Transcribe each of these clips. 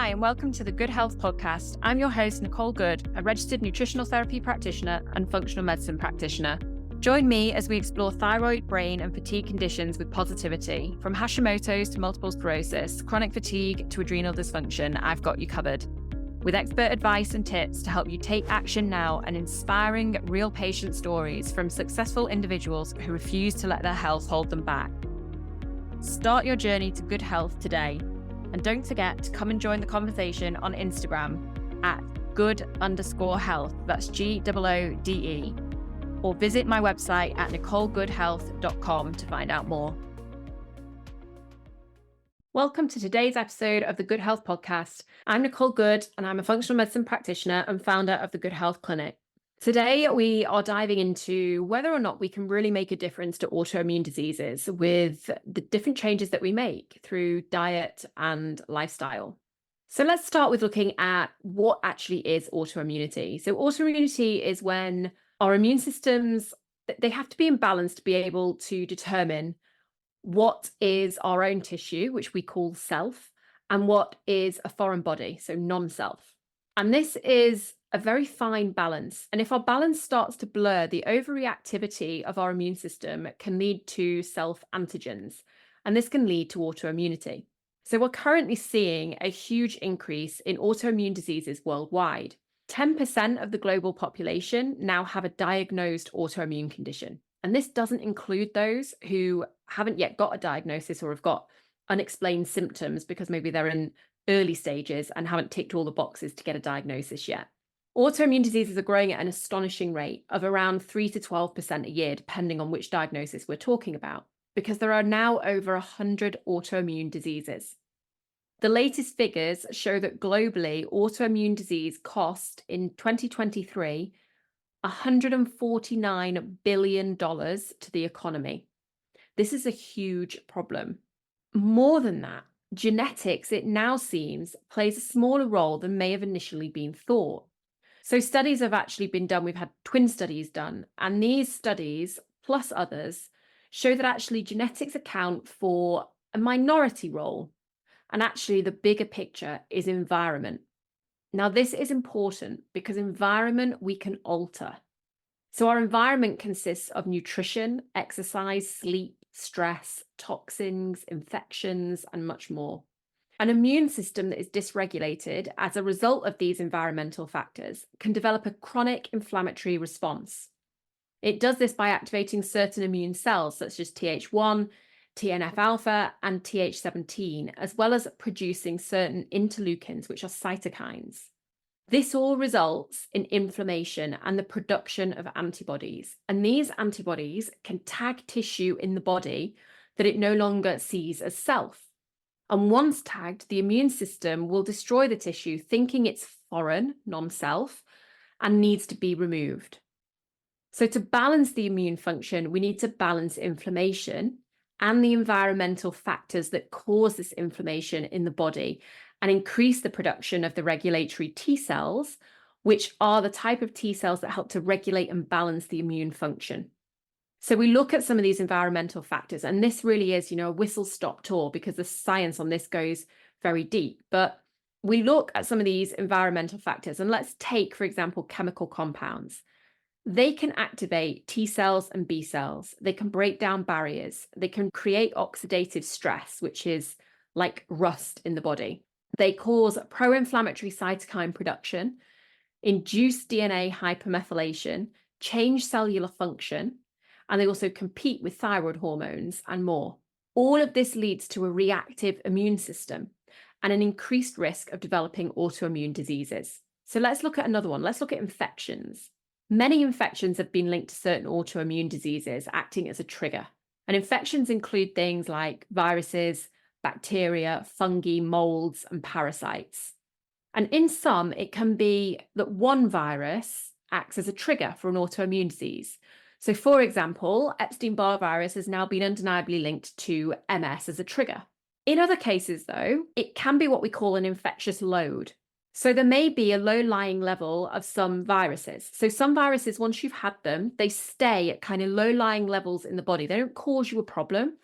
Hi, and welcome to the Good Health Podcast. I'm your host, Nicole Good, a registered nutritional therapy practitioner and functional medicine practitioner. Join me as we explore thyroid, brain, and fatigue conditions with positivity. From Hashimoto's to multiple sclerosis, chronic fatigue to adrenal dysfunction, I've got you covered. With expert advice and tips to help you take action now and inspiring real patient stories from successful individuals who refuse to let their health hold them back. Start your journey to good health today. And don't forget to come and join the conversation on Instagram at good_health. That's GOODE. Or visit my website at nicolegoodhealth.com to find out more. Welcome to today's episode of the Good Health Podcast. I'm Nicole Good, and I'm a functional medicine practitioner and founder of the Good Health Clinic. Today, we are diving into whether or not we can really make a difference to autoimmune diseases with the different changes that we make through diet and lifestyle. So let's start with looking at what actually is autoimmunity. So autoimmunity is when our immune systems, they have to be in balance to be able to determine what is our own tissue, which we call self, and what is a foreign body, so non-self. And this is a very fine balance. And if our balance starts to blur, the overreactivity of our immune system can lead to self-antigens, and this can lead to autoimmunity. So we're currently seeing a huge increase in autoimmune diseases worldwide. 10% of the global population now have a diagnosed autoimmune condition. And this doesn't include those who haven't yet got a diagnosis or have got unexplained symptoms because maybe they're in early stages and haven't ticked all the boxes to get a diagnosis yet. Autoimmune diseases are growing at an astonishing rate of around 3 to 12% a year, depending on which diagnosis we're talking about, because there are now over 100 autoimmune diseases. The latest figures show that globally, autoimmune disease cost in 2023 $149 billion to the economy. This is a huge problem. More than that, genetics, it now seems, plays a smaller role than may have initially been thought. So studies have actually been done. We've had twin studies done, and these studies, plus others, show that actually genetics account for a minority role. And actually the bigger picture is environment. Now, this is important because environment we can alter. So our environment consists of nutrition, exercise, sleep, stress, toxins, infections, and much more. An immune system that is dysregulated as a result of these environmental factors can develop a chronic inflammatory response. It does this by activating certain immune cells such as Th1, TNF-alpha, and Th17, as well as producing certain interleukins, which are cytokines. This all results in inflammation and the production of antibodies. And these antibodies can tag tissue in the body that it no longer sees as self. And once tagged, the immune system will destroy the tissue, thinking it's foreign, non-self, and needs to be removed. So to balance the immune function, we need to balance inflammation and the environmental factors that cause this inflammation in the body and increase the production of the regulatory T cells, which are the type of T cells that help to regulate and balance the immune function. So we look at some of these environmental factors, and this really is, a whistle-stop tour because the science on this goes very deep. But we look at some of these environmental factors, and let's take, for example, chemical compounds. They can activate T cells and B cells. They can break down barriers. They can create oxidative stress, which is like rust in the body. They cause pro-inflammatory cytokine production, induce DNA hypermethylation, change cellular function, and they also compete with thyroid hormones and more. All of this leads to a reactive immune system and an increased risk of developing autoimmune diseases. So let's look at another one. Let's look at infections. Many infections have been linked to certain autoimmune diseases, acting as a trigger. And infections include things like viruses, bacteria, fungi, molds, and parasites. And in some, it can be that one virus acts as a trigger for an autoimmune disease. So for example, Epstein-Barr virus has now been undeniably linked to MS as a trigger. In other cases, though, it can be what we call an infectious load. So there may be a low-lying level of some viruses. So some viruses, once you've had them, they stay at kind of low-lying levels in the body. They don't cause you a problem,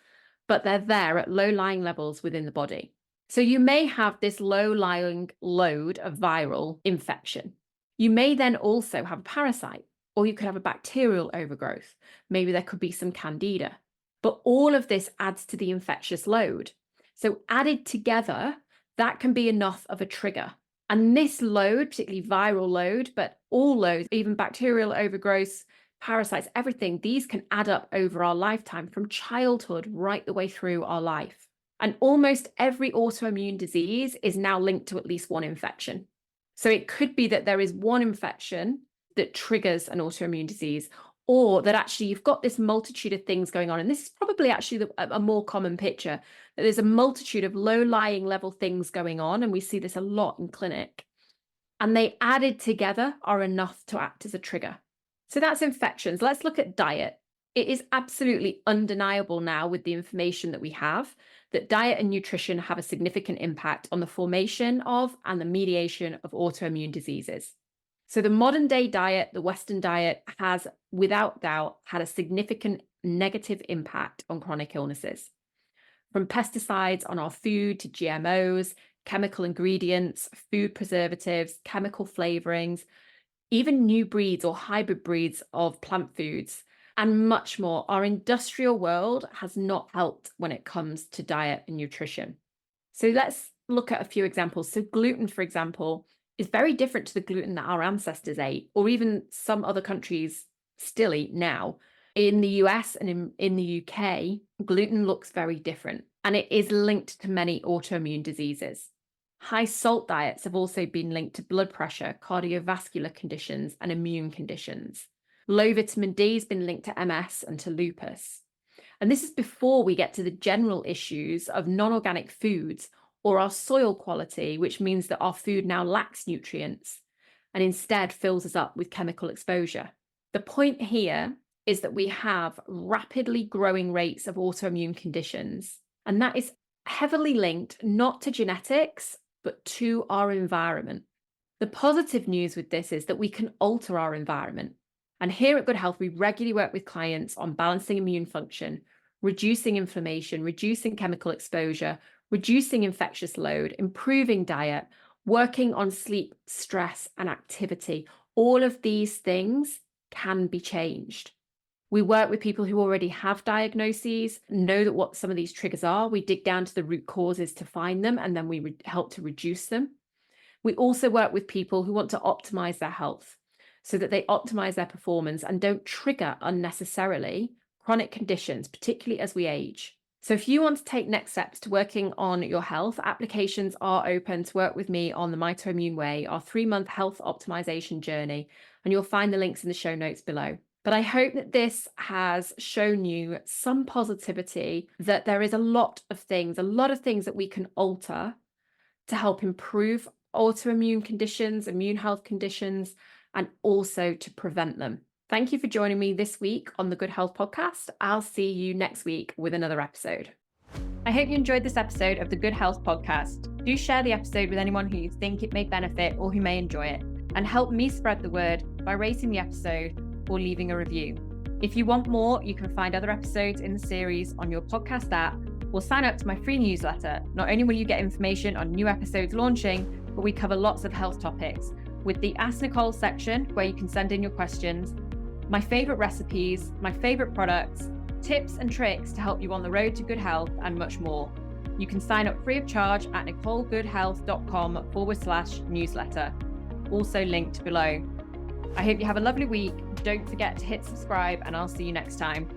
but they're there at low-lying levels within the body. So you may have this low-lying load of viral infection. You may then also have a parasite, or you could have a bacterial overgrowth. Maybe there could be some candida. But all of this adds to the infectious load. So added together, that can be enough of a trigger. And this load, particularly viral load, but all loads, even bacterial overgrowths, parasites, everything, these can add up over our lifetime from childhood right the way through our life. And almost every autoimmune disease is now linked to at least one infection. So it could be that there is one infection that triggers an autoimmune disease, or that actually you've got this multitude of things going on. And this is probably actually a more common picture, that there's a multitude of low-lying level things going on. And we see this a lot in clinic. And they added together are enough to act as a trigger. So that's infections. Let's look at diet. It is absolutely undeniable now with the information that we have that diet and nutrition have a significant impact on the formation of and the mediation of autoimmune diseases. So the modern day diet, the Western diet, has without doubt had a significant negative impact on chronic illnesses. From pesticides on our food to GMOs, chemical ingredients, food preservatives, chemical flavorings, even new breeds or hybrid breeds of plant foods, and much more. Our industrial world has not helped when it comes to diet and nutrition. So let's look at a few examples. So gluten, for example, is very different to the gluten that our ancestors ate, or even some other countries still eat now. In the US and in the UK, gluten looks very different, and it is linked to many autoimmune diseases. High salt diets have also been linked to blood pressure, cardiovascular conditions, and immune conditions. Low vitamin D has been linked to MS and to lupus. And this is before we get to the general issues of non-organic foods or our soil quality, which means that our food now lacks nutrients and instead fills us up with chemical exposure. The point here is that we have rapidly growing rates of autoimmune conditions, and that is heavily linked not to genetics, but to our environment. The positive news with this is that we can alter our environment. And here at Good Health, we regularly work with clients on balancing immune function, reducing inflammation, reducing chemical exposure, reducing infectious load, improving diet, working on sleep, stress, and activity. All of these things can be changed. We work with people who already have diagnoses, know that what some of these triggers are. We dig down to the root causes to find them, and then we help to reduce them. We also work with people who want to optimize their health so that they optimize their performance and don't trigger unnecessarily chronic conditions, particularly as we age. So if you want to take next steps to working on your health, applications are open to work with me on the Autoimmune Way, our 3-month health optimization journey, and you'll find the links in the show notes below. But I hope that this has shown you some positivity, that there is a lot of things that we can alter to help improve autoimmune conditions, immune health conditions, and also to prevent them. Thank you for joining me this week on the Good Health Podcast. I'll see you next week with another episode. I hope you enjoyed this episode of the Good Health Podcast. Do share the episode with anyone who you think it may benefit or who may enjoy it, and help me spread the word by rating the episode or leaving a review. If you want more, you can find other episodes in the series on your podcast app, or sign up to my free newsletter. Not only will you get information on new episodes launching, but we cover lots of health topics with the Ask Nicole section where you can send in your questions, my favorite recipes, my favorite products, tips and tricks to help you on the road to good health, and much more. You can sign up free of charge at nicolegoodhealth.com/newsletter, also linked below. I hope you have a lovely week. Don't forget to hit subscribe, and I'll see you next time.